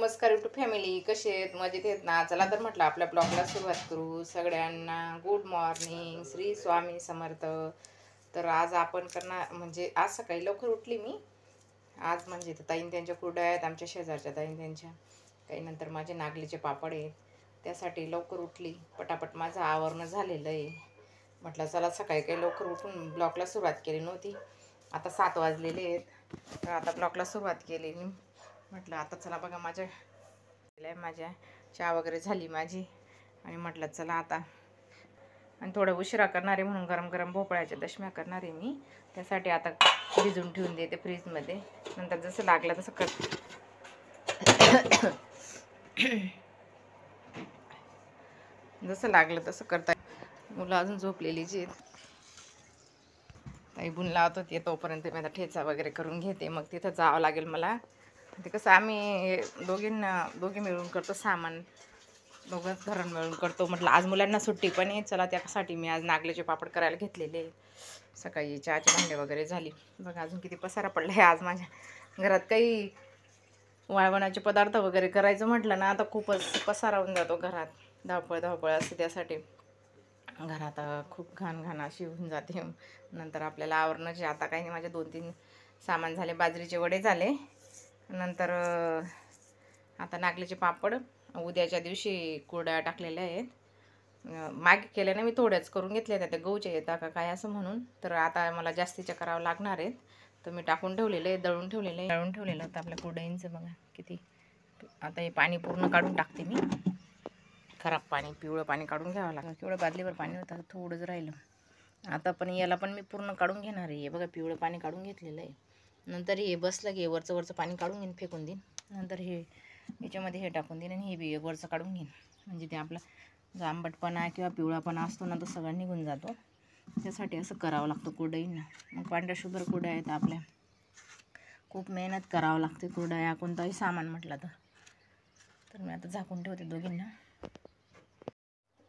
नमस्कार YouTube family, कसे आहेत? मजेत आहेत ना? चला तर म्हटलं आपल्या ब्लॉगला सुरुवात करू. सगळ्यांना गुड मॉर्निंग, श्री स्वामी समर्थ. तर आज आपण करणार म्हणजे आज सकाळी लवकर उठली मी. आज म्हणजे ताईन त्यांच्या कुरड्या आहेत, आमच्या शेजारच्या ताईन त्यांच्या. काही नंतर माझे नागलीचे पापड आहेत, त्यासाठी लवकर उठली. पटापट माझं आवरणं झालेलं आहे. म्हटलं चला सकाळी काही लवकर उठून ब्लॉगला सुरुवात केली नव्हती. आता 7 वाजलेले आहेत, तर आता ब्लॉगला सुरुवात केली मी. म्हटलं आता चला बघा माझ्या चहा वगैरे झाली माझी. आणि म्हटलं चला आता आणि थोडं उशिरा करणार आहे म्हणून गरम गरम भोपळ्याच्या दशम्या करणार आहे मी. त्यासाठी आता भिजून ठेवून देते फ्रीजमध्ये, नंतर जसं लागलं तसं जसं लागलं तसं करता. मुलं अजून झोपलेली जी आहेत. ताई बुन लावत होती, तोपर्यंत मी आता ठेचा वगैरे करून घेते. मग तिथं जावं लागेल मला. ते कसं आम्ही दोघी मिळून करतो, सामान दोघंच घरून मिळून करतो. म्हटलं आज मुलांना सुट्टी पण आहे, चला त्यासाठी मी आज नागलीचे पापड करायला घेतलेले. सकाळी चहाची भांडे वगैरे झाली. बघा अजून किती पसारा पडला आहे आज माझ्या घरात. काही वाळवणाचे पदार्थ वगैरे करायचं म्हटलं ना, आता खूपच पसारा होऊन जातो घरात. धावपळ असते, त्यासाठी घरात खूप घाण अशी होऊन जाते. नंतर आपल्याला आवरणं आता काही नाही. माझे 2-3 सामान झाले. बाजरीचे वडे झाले. नंतर आता नागलीचे पापड उद्याच्या दिवशी कुरड्या टाकलेल्या आहेत. मागे केल्या ना मी, थोड्याच करून घेतल्या त्या गहूच्या येतात का काय असं म्हणून. तर आता मला जास्तीच्या करावं लागणार आहेत. तर मी टाकून ठेवलेलं आहे, दळून ठेवलेलं होतं आपल्या कुरड्यांचं. बघा किती. आता हे पाणी पूर्ण काढून टाकते मी. खराब पाणी, पिवळं पाणी काढून घ्यावं लागतं. केवढं बादलीवर पाणी होतं, थोडंच राहिलं. आता पण याला पण मी पूर्ण काढून घेणार आहे. बघा पिवळं पाणी काढून घेतलेलं आहे. नंतर हे बसलं की वरचं पाणी काढून घेईन, फेकून देईन. नंतर हे याच्यामध्ये हे टाकून देईन आणि हे बी वरचं काढून घेईन. म्हणजे ते आपला जो आंबटपणा किंवा पिवळापणा असतो ना, तो सगळा निघून जातो. त्यासाठी असं करावं लागतं कुरडईंना. मग पांढऱ्या शुभ्र कुरड्या आहेत आपल्या. खूप मेहनत करावं लागते कुरडया कोणताही सामान म्हटलं तर मी आता झाकून ठेवते दोघींना.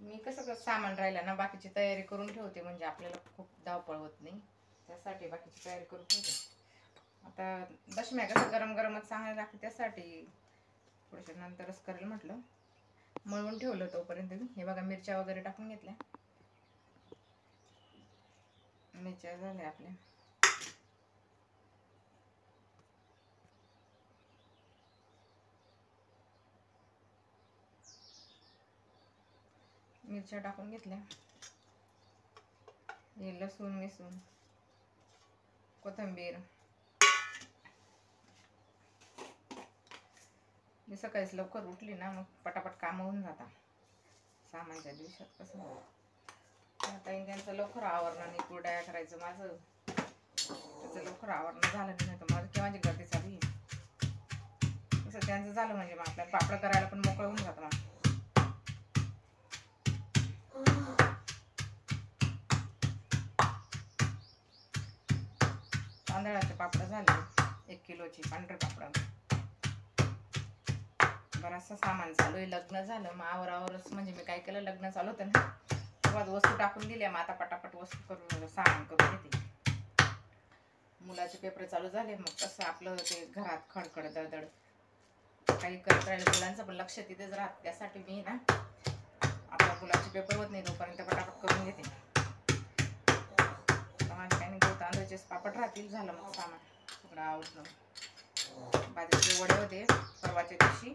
मी कसं सामान राहिलं ना, बाकीची तयारी करून ठेवते, म्हणजे आपल्याला खूप धावपळ होत नाही. त्यासाठी बाकीची तयारी करून ठेवते. आता दशम्या कसं गरमच चांगल्या लागते, त्यासाठी थोडंसं नंतरच करेल म्हटलं. मळून ठेवलं तोपर्यंत मी. हे बघा मिरच्या वगैरे टाकून घेतल्या. मिरच्या झाल्या आपल्या. मिरच्या टाकून घेतल्या. हे लसूण मिसून, कोथिंबीर. मी सकाळीच लवकर उठली ना, मग पटापट काम होऊन जातात. सामानच्या दिवसात कसं आता त्यांचं लवकर आवरणं आणि कुरड्या करायचं माझं. त्याचं लवकर आवरणं झालं नाही तर माझं केव्हाची गर्दी चालू आहे. तसं त्यांचं झालं म्हणजे मग आपल्याला पापड करायला पण मोकळं होऊन जातं. मग तांदळाचे पापड झाले 1 किलोची, पांढरे पापड. बराचसा सामान चालू आहे. लग्न झालं मग आवरच, म्हणजे मी काय केलं, लग्न चालू होतं ना तेव्हा वस्तू टाकून दिल्या. मग आता पटापट वस्तू करून सामान करून घेते. मुलाचे पेपर चालू झाले, मग कसं आपलं ते घरात खडखड दळदळ काही करत राहिलं, मुलांचं पण लक्ष तिथेच राहत. त्यासाठी मी ना आपल्या मुलाचे पेपर होत नाही तोपर्यंत पटापट करून घेते. माझे काही नाही, गहू तांदूळचे पापड राहतील. झालं मग सामान सगळं आवडलं. बाजरीचे वडे होते परवाच्या दिवशी.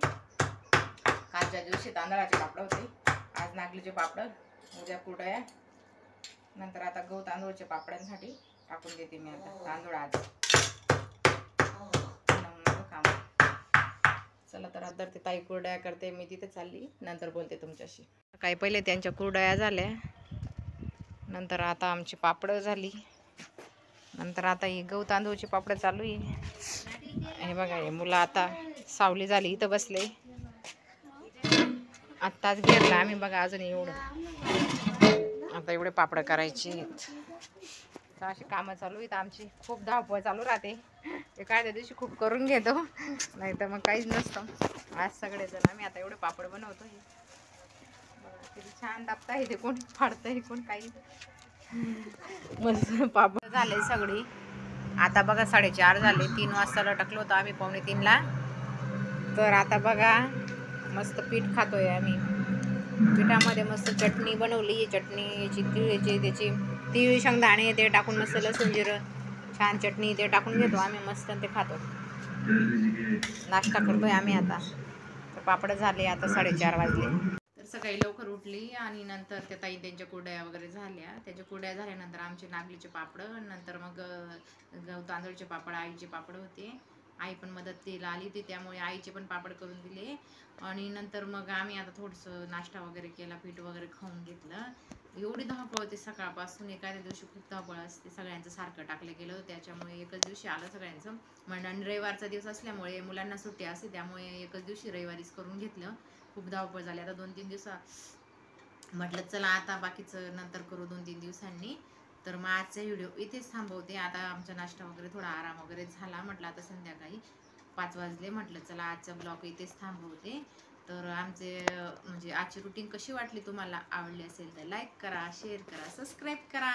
कालच्या दिवशी तांदळाचे पापड होते. आज नागलीचे पापड, उद्या कुरडया. नंतर आता गहू तांदूळच्या पापड्यांसाठी टाकून देते मी आता तांदूळ आज. चला तर आता ते ताई कुरडया करते, मी तिथे चालली. नंतर बोलते तुमच्याशी. काही पहिले त्यांच्या कुरडया झाल्या, नंतर आता आमची पापड झाली. नंतर आता ही गहू तांदूळची पापड चालू आहे. हे बघा हे मुलं आता सावली झाली इथं बसले. आत्ताच घेरला आम्ही. बघा अजून एवढं, आता एवढे पापड करायचे आहेत. तर अशी कामं चालू आहेत आमची. खूप धावपळ चालू राहते. एखाद्या दिवशी खूप करून घेतो, नाही तर मग काहीच नसतं. आज सगळेजण आम्ही आता एवढे पापड बनवतो. किती छान दाबताय ते, कोण फाडतंय कोण काही. मस्त पापड झाले सगळी. आता बघा 4:30 झाले. 3 वाजता लटकलो होतो आम्ही, 2:45ला. तर आता बघा मस्त पीठ खातोय आम्ही. पिठामध्ये मस्त चटणी बनवली. चटणीची तिळची त्याची तीळ शेंगदाणे ते टाकून मस्त लसूण जिरं छान चटणी ते टाकून घेतो आम्ही मस्त ते खातो. नाश्ता करतोय आम्ही आता. तर पापड झाले आता 4:30 वाजले. तर सकाळी लवकर उठली आणि नंतर त्या ताई त्यांच्या कुरड्या वगैरे झाल्या. त्याच्या कुरड्या झाल्यानंतर आमचे नागलीचे पापड, नंतर मग गहू तांदूळचे पापड, आईचे पापड होते. आई पण मदतीला आली होती त्यामुळे आईचे पण पापड करून दिले. आणि नंतर मग आम्ही आता थोडंसं नाश्ता वगैरे केला, पीठ वगैरे खाऊन घेतलं. एवढी धावपळ होती सकाळपासून. एखाद्या दिवशी खूप धावपळ असते. सगळ्यांचं सारखं टाकलं गेलं त्याच्यामुळे एकच दिवशी आलं सगळ्यांचं. आणि रविवारचा दिवस असल्यामुळे मुलांना सुट्टी असते त्यामुळे एकच दिवशी रविवारीच करून घेतलं. खूप धावपळ झाली. आता 2-3 दिवसा म्हटलं चला आता बाकीचं नंतर करू 2-3 दिवसांनी. तर मग आजचा व्हिडिओ इथेच थांबवते. आता आमचा नाश्ता वगैरे थोडा आराम वगैरे झाला. म्हटलं आता संध्याकाळी 5 वाजले. म्हटलं चला आजचा ब्लॉग इथेच थांबवते. तर आमचे म्हणजे आजची रुटीन कशी वाटली तुम्हाला आवडली असेल तर लाईक करा, शेअर करा, सबस्क्राईब करा.